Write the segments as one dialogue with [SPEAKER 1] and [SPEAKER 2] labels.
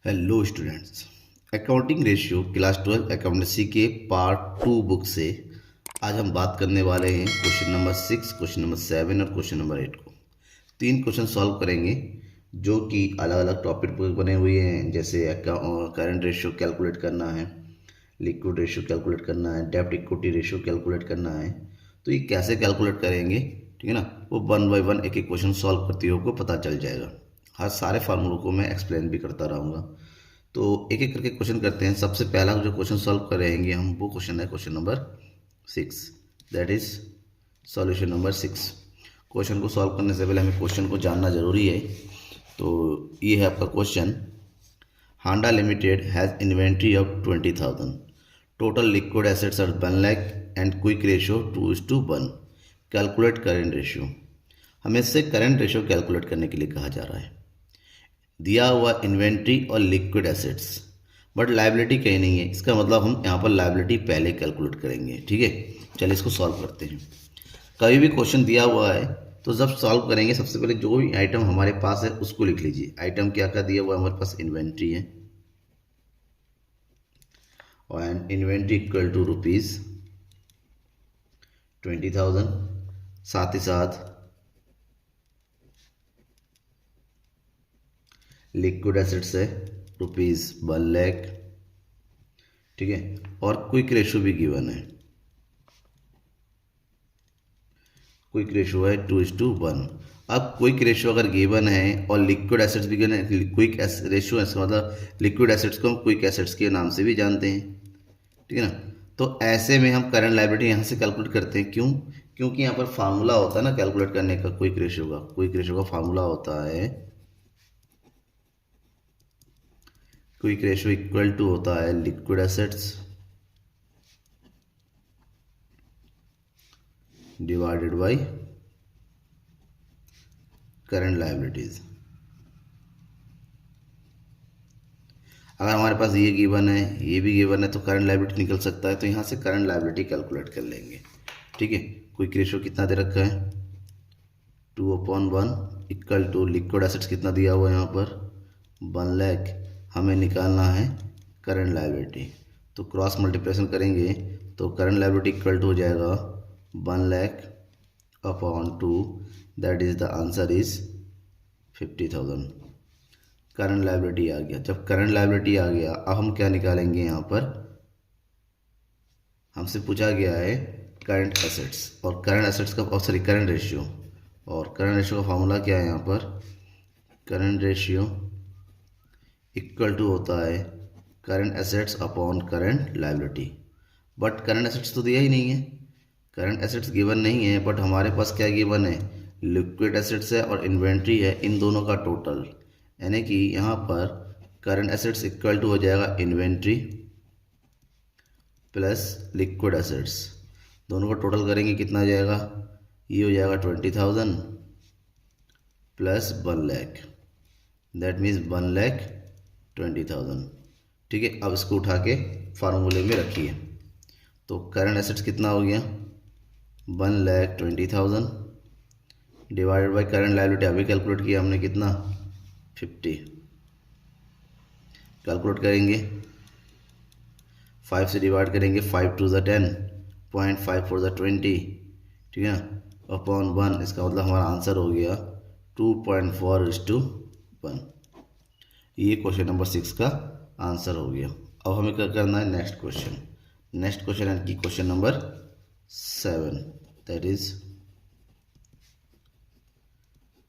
[SPEAKER 1] Hello students, accounting ratio class 12 accountancy के part 2 book से आज हम बात करने वाले हैं क्वेश्चन नंबर 6, क्वेश्चन नंबर 7 और क्वेश्चन नंबर 8 को। 3 क्वेश्चन सॉल्व करेंगे जो कि अलग अलग टॉपिक पर बने हुए हैं, जैसे करंट रेशियो कैलकुलेट करना है, लिक्विड रेशियो कैलकुलेट करना है, डेब्ट इक्विटी रेशियो कैलकुलेट करना है। तो ये कैसे कैलकुलेट करेंगे, ठीक है ना, वो 1 बाय 1 एक एक क्वेश्चन सॉल्व करते हुए आपको पता चल जाएगा। हाँ, सारे फार्मूलों को मैं एक्सप्लेन भी करता रहूँगा। तो एक एक करके क्वेश्चन करते हैं। सबसे पहला जो क्वेश्चन सॉल्व करेंगे हम, वो क्वेश्चन है question number 6, that is solution number 6। Question को सॉल्व करने से पहले हमें क्वेश्चन को जानना जरूरी है। तो ये है आपका question. Handa limited has inventory of 20,000, total liquid assets are 1 lakh and quick ratio 2:1। Calculate current ratio. हमें इससे करंट रेशियो कैलकुलेट करने के लिए कहा जा रहा है। दिया हुआ इन्वेंट्री और लिक्विड एसेट्स, बट लायबिलिटी कहीं नहीं है। इसका मतलब हम यहाँ पर लायबिलिटी पहले कैलकुलेट करेंगे। ठीक है, चलिए इसको सॉल्व करते हैं। कभी भी क्वेश्चन दिया हुआ है तो जब सॉल्व करेंगे सबसे पहले जो भी आइटम हमारे पास है उसको लिख लीजिए। आइटम क्या क्या दिया हुआ है हमारे पास, इन्वेंट्री है, और इन्वेंट्री इक्वल टू रुपीज़ 20,000। साथ ही साथ लिक्विड एसेट्स है रुपीज़ 1 लाख। ठीक है, और क्विक रेशो भी गिवन है। क्विक रेशो है 2:1। अब क्विक रेशो अगर गिवन है और लिक्विड एसेट्स भी गिवन है, क्विक रेशो है, मतलब लिक्विड एसेट्स को हम क्विक एसेट्स के नाम से भी जानते हैं। ठीक है ना, तो ऐसे में हम करंट लायबिलिटी यहाँ से कैलकुलेट करते हैं। क्यों? क्योंकि यहाँ पर फार्मूला होता है ना कैलकुलेट करने का क्विक रेशो का। क्विक रेशो का फार्मूला होता है, क्विक रेशो इक्वल टू होता है liquid assets divided by current liabilities. अगर हमारे पास ये गिवन है, ये भी गिवन है, तो करंट लायबिलिटी निकल सकता है। तो यहाँ से करंट लायबिलिटी कैलकुलेट कर लेंगे। ठीक है, क्विक रेशो कितना दे रखा है 2/1 इक्वल टू लिक्विड एसेट्स कितना दिया हुआ है यहाँ पर 1 लाख। हमें निकालना है करंट लायबिलिटी, तो क्रॉस मल्टीप्लिकेशन करेंगे तो करंट लायबिलिटी इक्वल टू हो जाएगा 1 lakh upon 2, that is the answer is 50,000। Current liability आ गया। जब करंट लायबिलिटी आ गया, अब हम क्या निकालेंगे, यहाँ पर हमसे पूछा गया है करंट एसेट्स, और करंट एसेट्स का सॉरी करंट रेशियो, और करंट रेशियो का फॉर्मूला क्या है यहाँ पर, करंट रेशियो इक्वल टू होता है current assets upon current liability. But current assets तो दिया ही नहीं है, करंट एसेट्स गिवन नहीं है, बट हमारे पास क्या गिवन है, लिक्विड एसेट्स है और इन्वेंट्री है, इन दोनों का टोटल। यानी कि यहाँ पर करंट एसेट्स इक्वल टू हो जाएगा इन्वेंट्री प्लस लिक्विड एसेट्स, दोनों का टोटल करेंगे कितना आ जाएगा, ये हो जाएगा 20,000 प्लस 1 लाख, दैट मीन्स 1,20,000। ठीक है, अब इसको उठा के फार्मूले में रखिए। तो करंट एसेट्स कितना हो गया 1,20,000 डिवाइडेड बाय करंट लायबिलिटी अभी कैलकुलेट किया हमने कितना 50। कैलकुलेट करेंगे 5 से डिवाइड करेंगे, 5 2 ज़ 10, 0.5 4 ज़ 20। ठीक है, अपॉन 1, इसका मतलब हमारा आंसर हो गया 2.4:1। ये क्वेश्चन नंबर 6 का आंसर हो गया। अब हमें क्या करना है, नेक्स्ट क्वेश्चन। नेक्स्ट क्वेश्चन है कि question number 7, that is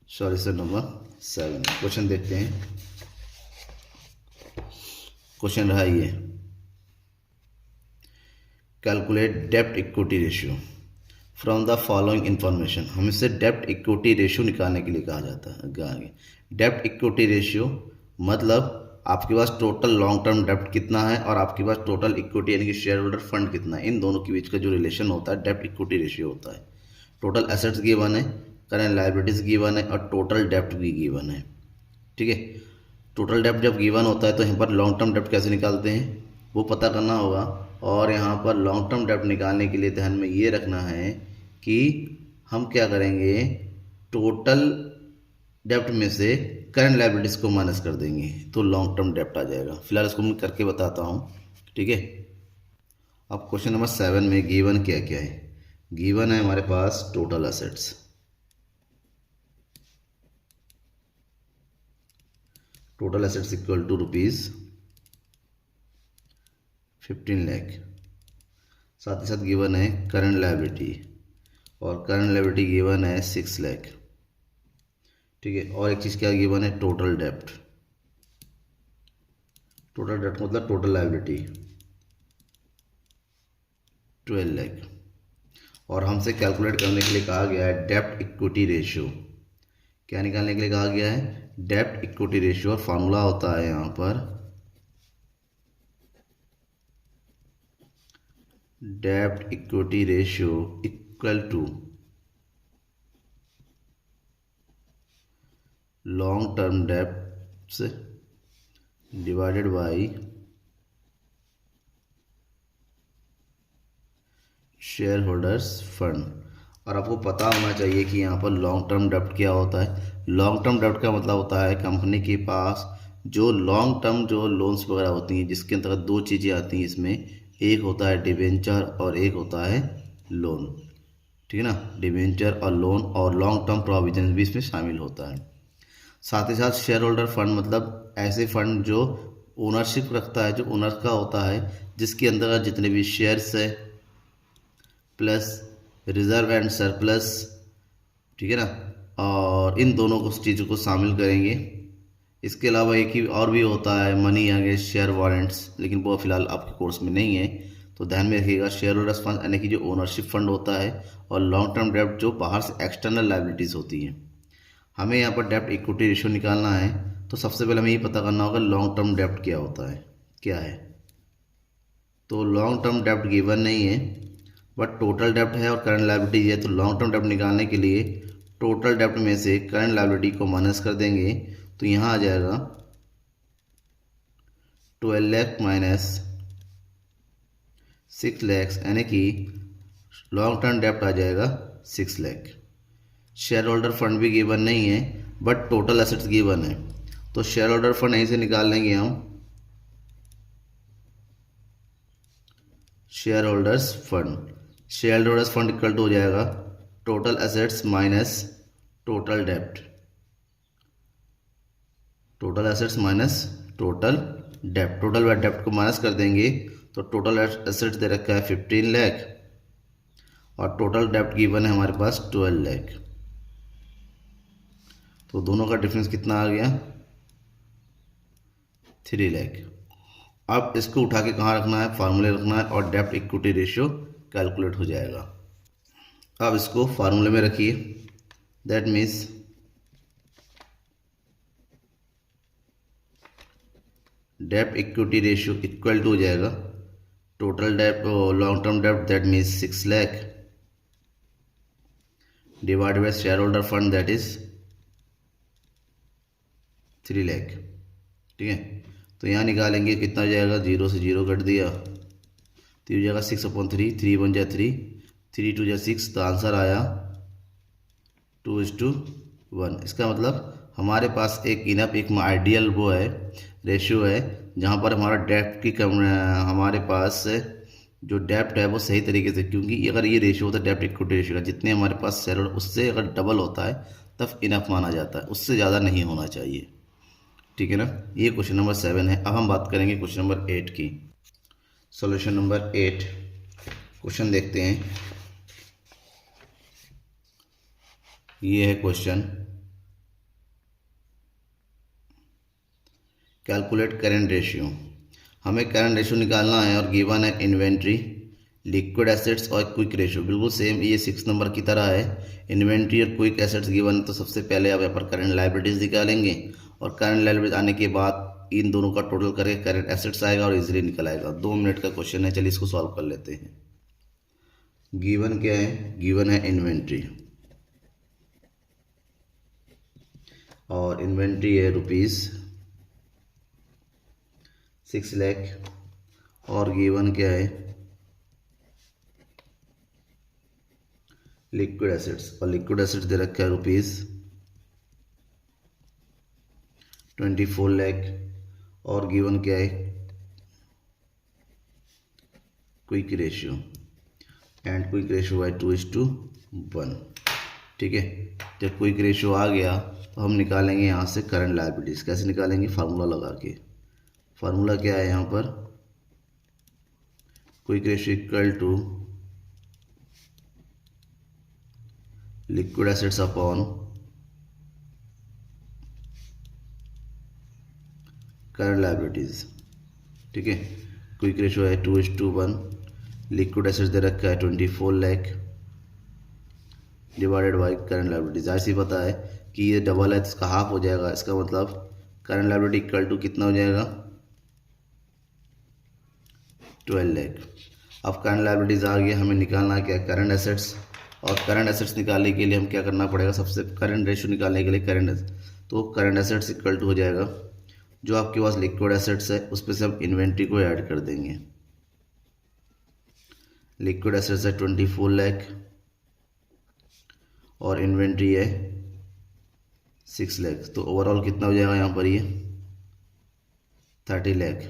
[SPEAKER 1] solution number 7। Question देखते हैं। क्वेश्चन रहा ये, कैलकुलेट डेब्ट equity ratio from the following information. हमें से डेब्ट इक्विटी रेशियो निकालने के लिए कहा जाता है। डेब्ट इक्विटी रेशियो मतलब आपके पास टोटल लॉन्ग टर्म डेब्ट कितना है और आपके पास टोटल इक्विटी यानी कि शेयर होल्डर फंड कितना है, इन दोनों के बीच का जो रिलेशन होता है डेब्ट इक्विटी रेशियो होता है। टोटल एसेट्स गिवन है, करंट लायबिलिटीज गिवन है और टोटल डेब्ट भी गिवन है। ठीक है, टोटल डेब्ट जब गिवन होता है तो यहाँ पर लॉन्ग टर्म डेब्ट कैसे निकालते हैं वो पता करना होगा। और यहाँ पर लॉन्ग टर्म डेब्ट निकालने के लिए ध्यान में ये रखना है कि हम क्या करेंगे, टोटल डेब्ट में से करंट लायबिलिटीज़ को माइनस कर देंगे तो लॉन्ग टर्म डेप्ट आ जाएगा। फिलहाल इसको मैं करके बताता हूँ, ठीक है। अब क्वेश्चन नंबर 7 में गिवन क्या क्या है। गिवन है हमारे पास total assets, total assets equal to ₹15 lakh. साथ ही साथ गिवन है करंट लायबिलिटी, और करंट लायबिलिटी गिवन है 6 लाख, ठीक है। और एक चीज़ क्या गिवन है, टोटल डेप्ट। टोटल डेप्ट मतलब टोटल लायबिलिटी 12 लाख। और हमसे कैलकुलेट करने के लिए कहा गया है डेप्ट इक्विटी रेशियो। क्या निकालने के लिए कहा गया है, डेप्ट इक्विटी रेशियो। और फार्मूला होता है यहाँ पर डेप्ट equity ratio equal to long term debts divided by shareholders fund. और आपको पता होना चाहिए कि यहाँ पर लॉन्ग टर्म डेप्ट क्या होता है। लॉन्ग टर्म डेप्ट का मतलब होता है कंपनी के पास जो लॉन्ग टर्म जो लोन्स वगैरह होती हैं, जिसके अंतर्गत दो चीज़ें आती हैं इसमें, एक होता है डिबेंचर और एक होता है लोन, ठीक है ना। डिबेंचर और लोन और लॉन्ग टर्म प्रोविजन भी इसमें शामिल होता है। साथ ही साथ शेयर होल्डर फंड मतलब ऐसे फंड जो ओनरशिप रखता है, जो ओनर का होता है, जिसके अंतर्गत जितने भी शेयर्स है प्लस रिजर्व एंड सरप्लस, ठीक है ना, और इन दोनों को चीज़ों को शामिल करेंगे। इसके अलावा एक ही और भी होता है मनी अगेंस्ट शेयर वारंट्स, लेकिन वो फिलहाल आपके कोर्स में नहीं है, तो ध्यान में रखिएगा। शेयर होल्डर्स फंड यानी कि जो ओनरशिप फंड होता है, और लॉन्ग टर्म डेप्ट जो बाहर से एक्सटर्नल लायबिलिटीज़ होती हैं। हमें यहाँ पर डेप्ट इक्विटी रेशियो निकालना है, तो सबसे पहले हमें ये पता करना होगा लॉन्ग टर्म डेप्ट क्या होता है, क्या है। तो लॉन्ग टर्म डेप्ट गिवन नहीं है, बट टोटल डेप्ट है और करंट लायबिलिटी है। तो लॉन्ग टर्म डेप्ट निकालने के लिए टोटल डेप्ट में से करंट लायबिलिटी को माइनस कर देंगे, तो यहाँ आ जाएगा 12 लाख माइनस 6 लाख, यानी कि लॉन्ग टर्म डेप्ट आ जाएगा 6 लाख। शेयर होल्डर फंड भी गिवन नहीं है, बट टोटल एसेट्स गिवन है, तो शेयर होल्डर फंड यहीं से निकाल लेंगे हम। Share holders fund, share holders fund equal to हो जाएगा टोटल एसेट्स माइनस टोटल डेप्ट, टोटल एसेट्स माइनस टोटल डेप्ट। टोटल डेप्ट को माइनस कर देंगे तो टोटल एसेट्स दे रखा है 15 लाख, और टोटल डेप्ट गिवन है हमारे पास 12 लाख। तो दोनों का डिफरेंस कितना आ गया, 3 लाख। अब इसको उठा के कहाँ रखना है, फार्मूले रखना है, और डेप्ट इक्विटी रेशियो कैलकुलेट हो जाएगा। अब इसको फार्मूले में रखिए, that means dept equity ratio equal to हो जाएगा total dept long term dept that means 6 lakh divide by share holder fund that is 3 lakh, ठीक है। तो यहाँ निकालेंगे कितना हो जाएगा, 0 से 0 कट दिया तो हो जाएगा 6/3, 3 बन जाए 3, 3 2 जा 6, तो आंसर आया 2:1। इसका मतलब हमारे पास एक इनफ एक आइडियल वो है रेशियो है, जहाँ पर हमारा डेप्ट की हमारे पास जो डेप्ट है वो सही तरीके से, क्योंकि अगर ये रेशियो होता है डेप्ट इक्विटी रेशियो का, जितने हमारे पास शेयर उससे अगर डबल होता है तब इनफ माना जाता है, उससे ज़्यादा नहीं होना चाहिए, ठीक है ना। ये क्वेश्चन नंबर 7 है। अब हम बात करेंगे क्वेश्चन नंबर 8 की। सॉल्यूशन नंबर 8 क्वेश्चन देखते हैं। ये है क्वेश्चन, कैलकुलेट करंट रेशियो। हमें करंट रेशियो निकालना है और गिवन है इन्वेंट्री, लिक्विड एसेट्स और क्विक रेशियो। बिल्कुल सेम ये 6 नंबर की तरह है। इन्वेंट्री और क्विक एसेट्स गिवन, तो सबसे पहले आप यहाँ पर करंट लायबिलिटीज निकालेंगे, और करंट लायबिलिटीज आने के बाद इन दोनों का टोटल करके करंट एसेट्स आएगा और इजीली निकल आएगा। 2 मिनट का क्वेश्चन है, चलिए इसको सॉल्व कर लेते हैं। गिवन क्या है, गिवन है इन्वेंट्री, और इन्वेंट्री है ₹6 लाख, और गिवन क्या है लिक्विड एसेट्स, और लिक्विड एसेट्स दे रखा है 24 लाख, और गिवन क्या है, quick ratio, and quick ratio है 2:1। ठीक है, जब क्विक रेशियो आ गया तो हम निकालेंगे यहाँ से करंट लायबिलिटीज। कैसे निकालेंगे, फार्मूला लगा के। फार्मूला क्या है यहाँ पर, quick ratio equal to liquid assets upon current liabilities. ठीक है, क्विक रेशियो है 2:1, लिक्विड एसेट्स दे रखा है 24 lakh divided by current liabilities. ऐसे ही पता है कि ये डबल है तो इसका हाफ हो जाएगा, इसका मतलब करंट लायबिलिटी इक्वल टू कितना हो जाएगा, 12 लाख। अब करंट लायबिलिटीज आ गया, हमें निकालना क्या, करंट एसेट्स। और करंट एसेट्स निकालने के लिए हम क्या करना पड़ेगा, सबसे करंट रेशियो निकालने के लिए करंट एसेट्स इक्वल टू हो जाएगा, जो आपके पास लिक्विड एसेट्स है उस पर से हम इन्वेंट्री को ऐड कर देंगे। लिक्विड एसेट्स है 24 लाख और इन्वेंट्री है 6 लाख, तो ओवरऑल कितना हो जाएगा यहाँ पर, ये 30 लाख।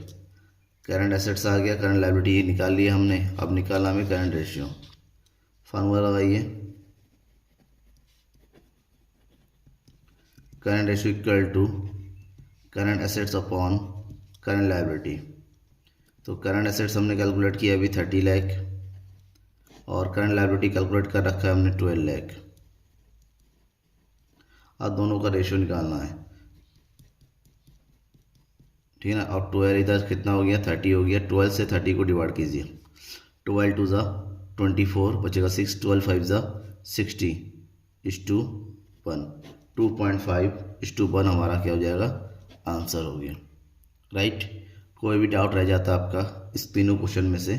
[SPEAKER 1] करंट एसेट्स आ गया, करंट लायबिलिटी निकाल लिया हमने। अब निकालना हमें करंट रेशियो। फार्मूला लगाइए, current ratio equal to current assets upon current liability. तो करंट एसेट्स हमने कैलकुलेट किया अभी 30 लाख, और करंट लायबिलिटी कैलकुलेट कर रखा है हमने 12 लाख। अब दोनों का रेशियो निकालना है, ठीक है ना। और 12 इधर कितना हो गया, 30 हो गया। 12 से 30 को डिवाइड कीजिए, 12 2 ज़ा 24 बचेगा 6, 12 5 ज़ा 60:1, 2.5:1 हमारा क्या हो जाएगा, आंसर हो गया। राइट। कोई भी डाउट रह जाता है आपका इस तीनों क्वेश्चन में से,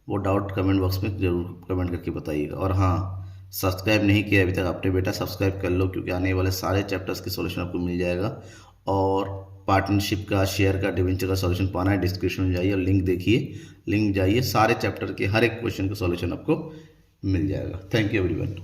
[SPEAKER 1] वो डाउट कमेंट बॉक्स में ज़रूर कमेंट करके बताइएगा। और हाँ, सब्सक्राइब नहीं किया अभी तक आपने बेटा, सब्सक्राइब कर लो, क्योंकि आने वाले सारे चैप्टर्स के सॉल्यूशन आपको मिल जाएगा। और पार्टनरशिप का, शेयर का, डिवेंचर का सॉल्यूशन पाना है, डिस्क्रिप्शन में जाइए और लिंक देखिए, लिंक जाइए, सारे चैप्टर के हर एक क्वेश्चन का सॉल्यूशन आपको मिल जाएगा। Thank you everyone.